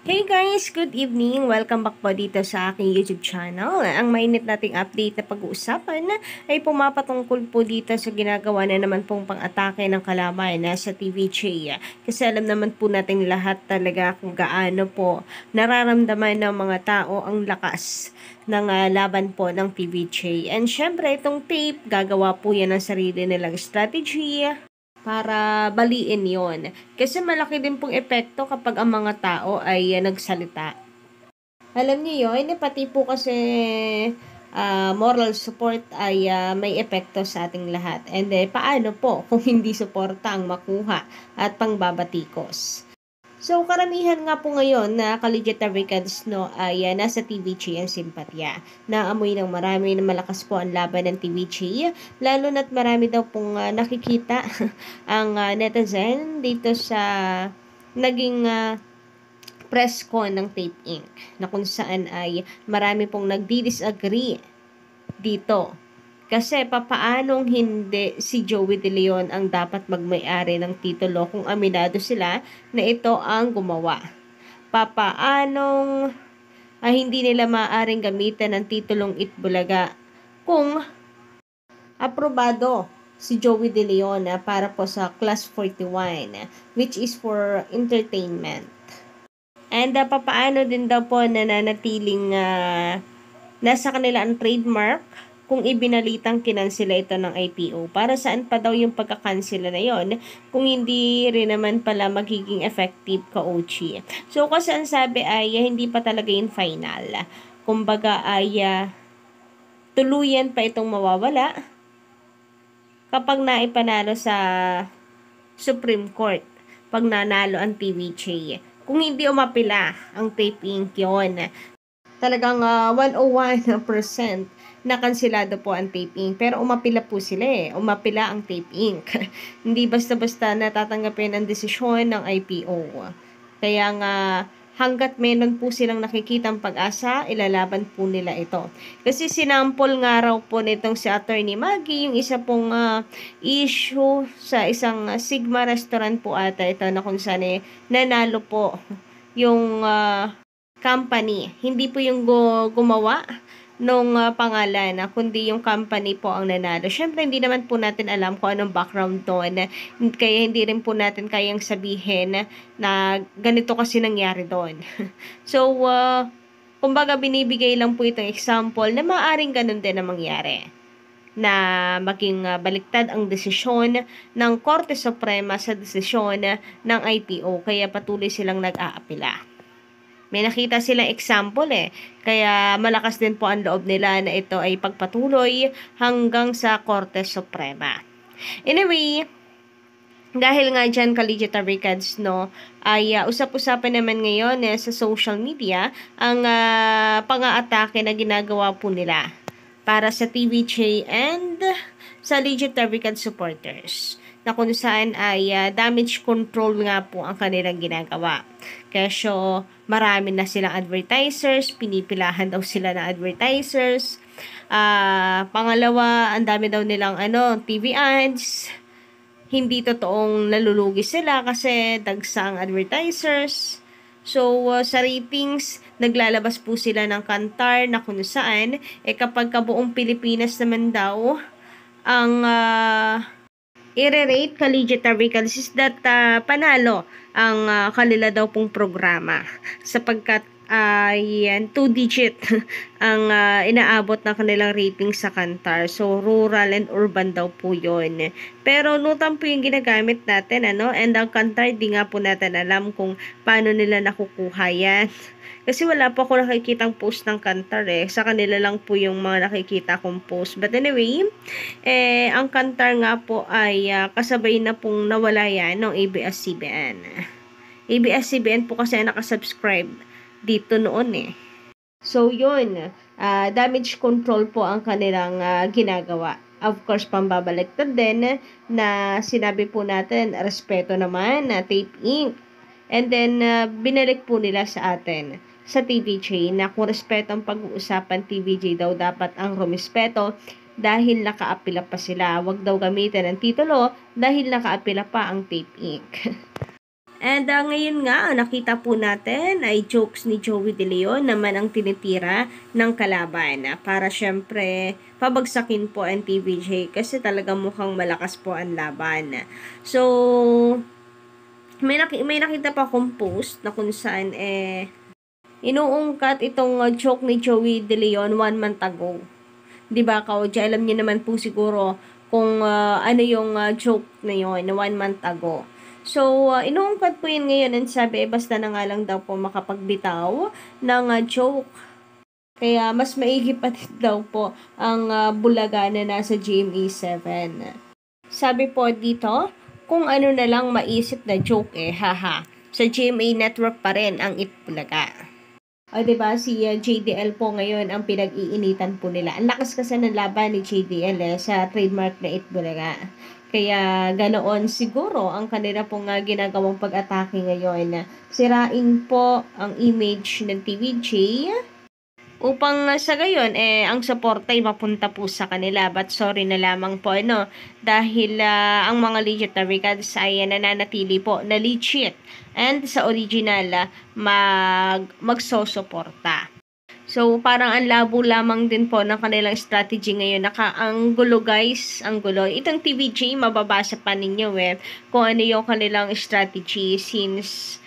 Hey guys! Good evening! Welcome back po dito sa aking YouTube channel. Ang mainit nating update na pag-uusapan ay pumapatungkol po dito sa ginagawa na naman pong pang-atake ng kalaban sa TVJ. Kasi alam naman po natin lahat talaga kung gaano po nararamdaman ng mga tao ang lakas ng laban po ng TVJ. And syempre itong tape, gagawa po yan ng sarili nilang strategy para baliin yon. Kasi malaki din pong epekto kapag ang mga tao ay nagsalita. Alam niyo yun, pati po kasi moral support ay may epekto sa ating lahat. And paano po kung hindi suporta ang makuha at pangbabatikos? So, karamihan nga po ngayon na Collegiate Americans ay nasa TVG ang simpatya. Naamoy ng marami na malakas po ang laban ng TVG, lalo na't marami daw pong nakikita ang netizen dito sa naging press con ng Tape Inc. na kung saan ay marami pong nagdi-disagree dito. Kasi papaanong hindi si Joey De Leon ang dapat magmay-ari ng titulo kung aminado sila na ito ang gumawa? Papaanong hindi nila maaaring gamitan ng titulong Itbulaga kung aprobado si Joey De Leon para po sa Class 41 which is for entertainment. And papaano din daw po nananatiling nasa kanila ang trademark kung ibinalitang kinansela ito ng IPO. Para saan pa daw yung pagkakansela na yon kung hindi rin naman pala magiging effective ka-Ochi. So, kasi ang sabi ay hindi pa talaga yung final. Kumbaga ay tuluyan pa itong mawawala kapag naipanalo sa Supreme Court. Pag nanalo ang TVJ. Kung hindi umapila ang Tape Inc. yun, talagang 101% na kansilado po ang Tape Inc. Pero umapila po sila umapila ang Tape Inc. Hindi basta-basta natatanggapin ang desisyon ng IPO. Kaya nga hanggat meron po silang nakikitang pag-asa, ilalaban po nila ito. Kasi sinampol nga raw po nitong si Attorney Maggie, yung isa pong issue sa isang Sigma restaurant po ata ito na kung saan nanalo po yung company. Hindi po yung gumawa nung pangalan, kundi yung company po ang nanalo. Syempre, hindi naman po natin alam kung anong background doon. Kaya hindi rin po natin kayang sabihin na ganito kasi nangyari doon. So, kumbaga binibigay lang po itong example na maaaring ganun din na mangyari na maging baliktad ang desisyon ng Korte Suprema sa desisyon ng IPO. Kaya patuloy silang nag-aapila. May nakita silang example Kaya malakas din po ang loob nila na ito ay pagpatuloy hanggang sa Korte Suprema. Anyway, dahil nga dyan, Collegiate Americans, ay usap-usapan naman ngayon sa social media ang pang-aatake na ginagawa po nila para sa TVJ and sa Collegiate American supporters na kung saan ay damage control nga po ang kanilang ginagawa. Kasi marami na silang advertisers, pinipilahan daw sila ng advertisers. Pangalawa, ang dami daw nilang TV ads. Hindi totoong nalulugi sila kasi dagsang advertisers. So, sa ratings, naglalabas po sila ng Kantar na kung saan, kapag kabuong Pilipinas naman daw, ang i-rate Collegiate Americans is that panalo ang kanila daw pong programa sapagkat yan, 2-digit ang inaabot na kanilang rating sa Kantar. So, rural and urban daw po yun. Pero, nutan po yung ginagamit natin, and ang Kantar, di nga po natin alam kung paano nila nakukuha yan. Kasi wala po ako nakikitang post ng Kantar sa kanila lang po yung mga nakikita kong post. But anyway, ang Kantar nga po ay kasabay na pong nawala yan ng ABS-CBN. ABS-CBN po kasi nakasubscribe dito noon So, yun. Damage control po ang kanilang ginagawa. Of course, pambabaliktad din na sinabi po natin, respeto naman na Tape Inc. And then, binalik po nila sa atin sa TVJ na kung respeto ang pag-uusapan TVJ daw dapat ang rumispeto dahil nakaapila pa sila. Huwag daw gamitin ang titulo dahil nakaapila pa ang Tape Inc. And ngayon nga, ang nakita po natin ay jokes ni Joey De Leon naman ang tinitira ng kalaban para syempre pabagsakin po ang TVJ kasi talaga mukhang malakas po ang laban. So, may nakita pa akong post na kung saan inuungkat itong joke ni Joey De Leon 1 month ago. 'Di ba, Kaoji? Alam niyo naman po siguro kung ano yung joke na yun na 1 month ago. So, inuungkat po yun ngayon and sabi, basta na nga lang daw po makapagbitaw ng joke. Kaya mas maigi pa din daw po ang bulaga na nasa GMA7. Sabi po dito, kung ano na lang maisip na joke haha. Sa GMA network pa rin ang Itbulaga. O diba, si JDL po ngayon ang pinag-iinitan po nila. Ang lakas kasi ng laban ni JDL sa trademark na Itbulaga. Kaya ganoon siguro ang kanila pong ginagawang pag-atake ngayon. Sirain po ang image ng TVJ upang sa gayon ang suporta ay mapunta po sa kanila. But sorry na lamang po dahil ang mga legit na records ay nananatili po na legit and sa original magsosuporta. So, parang ang labo lamang din po ng kanilang strategy ngayon. Ang gulo guys, ang gulo. Itong TVJ, mababasa pa ninyo kung ano yung kanilang strategy since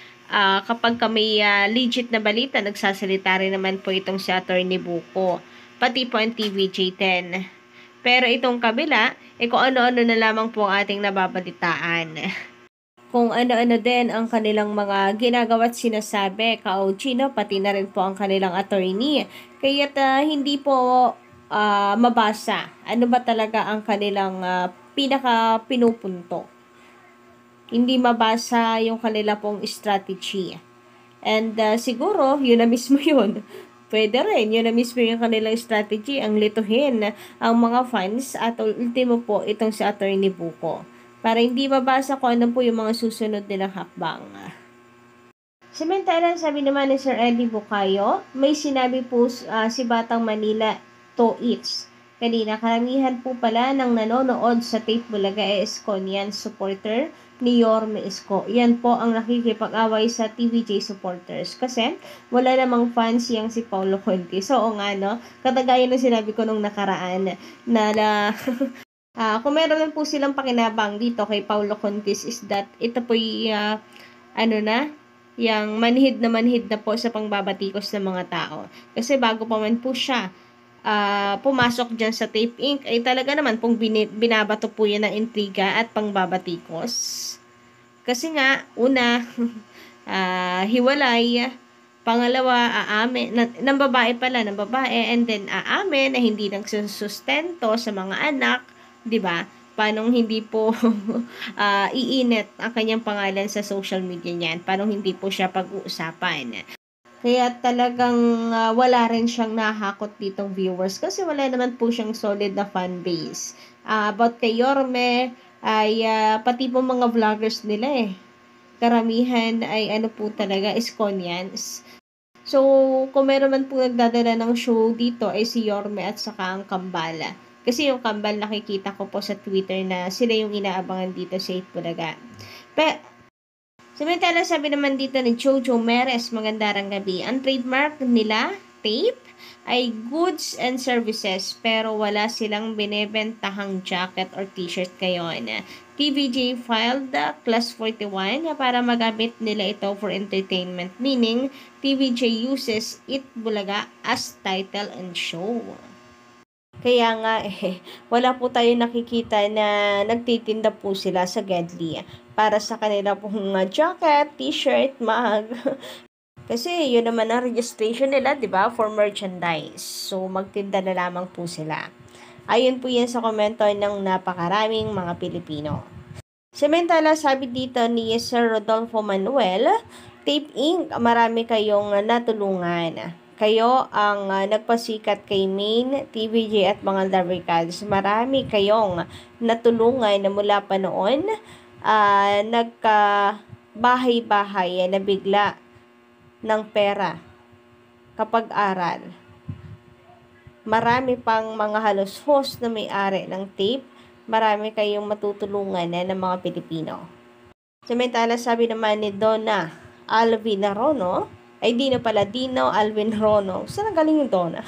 kapag may legit na balita, nagsasalita rin naman po itong si Attorney Buko. Pati po ang TVJ10. Pero itong kabila, kung ano-ano na lamang po ang ating nababalitaan. Kung ano-ano din ang kanilang mga ginagawa at sinasabi, Kaoji, pati na rin po ang kanilang attorney. Kaya't hindi po mabasa ano ba talaga ang kanilang pinaka pinupunto. Hindi mabasa yung kanila pong strategy. And siguro, yun na mismo yun. Pwede rin, yun na mismo yung kanilang strategy, ang lituhin ang mga fans at ultimo po itong si Attorney Buko. Para hindi mabasa ko ano po yung mga susunod nilang hakbang. Samantala, sabi naman ni Sir Eddie Bukayo, may sinabi po si Batang Manila to each. Kanina, karamihan po pala ng nanonood sa Tape Bulaga Esconian supporter ni Yorme Isko. Yan po ang nakikipag-away sa TVJ supporters. Kasi wala namang fans yang si Paulo Conti. So, katagayan ng sinabi ko nung nakaraan na kung meron lang po silang pakinabang dito kay Paulo Contis is that ito po yung manhid na po sa pangbabatikos ng mga tao. Kasi bago pa man po siya pumasok dyan sa Tape Inc. ay talaga naman pong binabato po yan ng intriga at pangbabatikos. Kasi nga, una, hiwalay, pangalawa, aamin, ng babae, and then aamin na hindi nagsusustento sa mga anak, 'di ba? Paano hindi po iinit ang kanyang pangalan sa social media niyan? Paano hindi po siya pag-uusapan? Kaya talagang wala rin siyang nahakot ditong viewers kasi wala naman po siyang solid na fan base. About kay Yorme ay pati po mga vloggers nila karamihan ay po talaga Esconians. So, kung meron man po nagdadala ng show dito ay si Yorme at saka ang Kambala. Kasi yung Kambal nakikita ko po sa Twitter na sila yung inaabangan dito sa Itbulaga. Samantala, sabi naman dito ni Jojo Meres, magandang gabi. Ang trademark nila, tape, ay goods and services pero wala silang binebentahang jacket or t-shirt ngayon. TVJ filed Class 41 para magamit nila ito for entertainment, meaning TVJ uses Itbulaga as title and show. Kaya nga wala po tayo nakikita na nagtitinda po sila sa Gedli para sa kanila pong jacket, t-shirt, mug. Kasi yun naman ang registration nila, 'di ba, for merchandise. So magtinda na lamang po sila. Ayun po yan sa komento ng napakaraming mga Pilipino. Samantala, sabi dito ni Sir Rodolfo Manuel, Tape Inc., marami kayong natulungan. Kayo ang nagpasikat kay Main, TVJ at mga Larricads. Marami kayong natulungan na mula pa noon nagka-bahay-bahay na bigla ng pera kapag aral. Marami pang mga halos host na may-ari ng tape. Marami kayong matutulungan ng mga Pilipino. Samantala, sabi naman ni Donna Alvin Rono, ay Dino pala, Dino Alvin Rono. Saan galing yung Donna?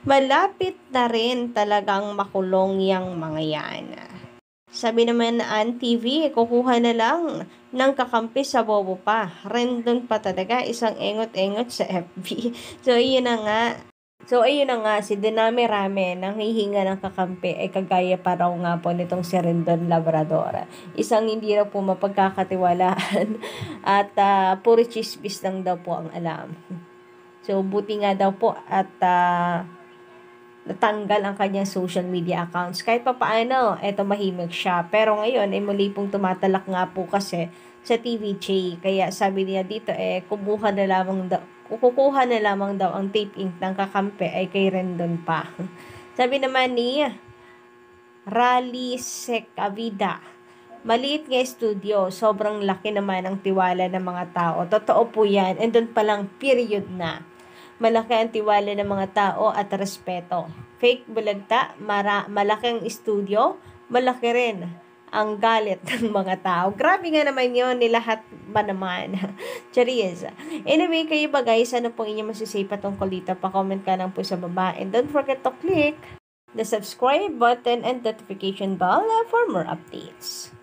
Malapit na rin talagang makulong yung mga yan. Sabi naman na TV, kukuha na lang ng kakampi sa bobo pa. Random pa talaga, isang engot-engot sa FB. So, ayun na nga. Si Dinami Rame nang hihinga ng kakampi ay kagaya pa raw nga po nitong si Rendon Labrador. Isang hindi raw po mapagkakatiwalaan at puro chismis lang daw po ang alam. So, buti nga daw po at natanggal ang kanyang social media accounts. Kahit pa paano, eto mahimik siya. Pero ngayon, ay muli pong tumatalak nga po kasi sa TVJ. Kaya sabi niya dito, kukuha na lamang daw ang taping ng kakampi ay kay Rendon pa. Sabi naman ni Rally Secavida, maliit nga studio, sobrang laki naman ang tiwala ng mga tao. Totoo po yan. And doon palang period na. Malaki ang tiwala ng mga tao at respeto. Fake bulagta, malaki ang studio, malaki rin ang galit ng mga tao. Grabe nga naman yun, nilahat ba naman? Charis. Anyway, kayo ba guys, ano pong inyong masisay patungkol dito? Pa-comment ka lang po sa baba. And don't forget to click the subscribe button and notification bell for more updates.